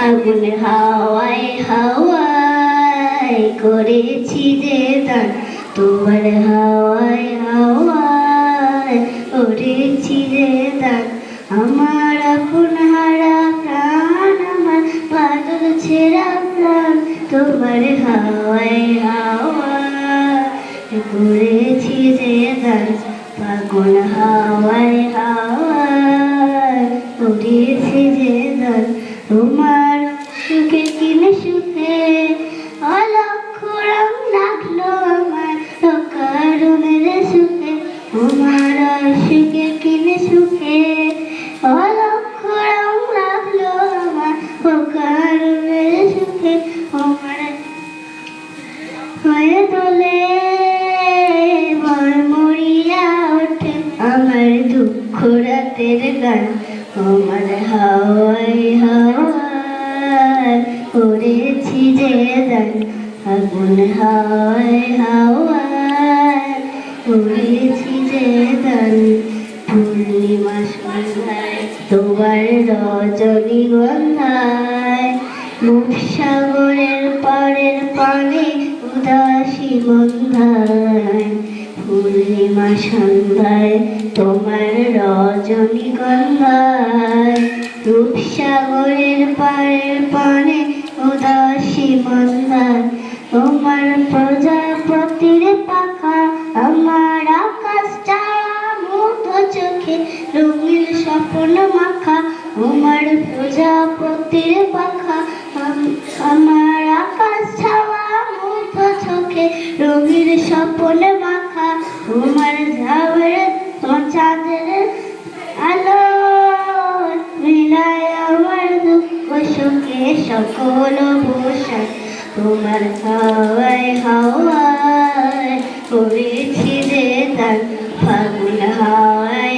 আগুন হাওয়ায় হাওয়ায় করেছি যে দান, তোমার হাওয়ায় হাওয়ায় করেছি যে দান। আমার আপন হারা প্রাণ, আমার পাগল ছেঁড়া প্রাণ, তোমার হাওয়ায় হাওয়ায় করেছি যে দান। পাগল হাওয়ায় হাওয়ায় করেছি যে দান। তোমার সুখে কিনে সুখে অলক্ষ রং লাগলো আমার অকারণের সুখে। তোমার সুখে কিনে সুখে অলক্ষ রং লাগলো আমার অকারণের সুখে। আমার হয়ে তোলে মরিয়া ওঠে আমার দুঃখ রাতের গান। আমার হাওয়ায় হাওয়ায় করেছি যে দান, আগুন হাওয়ায় হাওয়ায় করেছি যে দান। পূর্ণিমা সন্ধ্যায় তোমার রজনীগন্ধায়, রূপসাগরের পাড়ের পানে উদাসী মন্ধায়। পূর্ণিমা সন্ধ্যায় তোমার রজনীগন্ধায়, রূপসাগরের পাড়ের পানে উদাসী মন্ধায়। তোমার প্রজাপতির পাখা আমার আকাশ ছায়া মুগ্ধ চোখে রঙিন স্বপ্ন মাখা। তোমার প্রজাপতির পাখা আমার আকাশ ছায়া মুগ্ধ চোখে রঙিন স্বপ্ন মাখা। তোমার ঝাউয়ের চাঁদের আলো মিলায় আমার দুঃখ সুখে সকল অবসান। তোমার হাওয়ায় হাওয়ায় করেছি যে দান, ফাগুন হাওয়ায়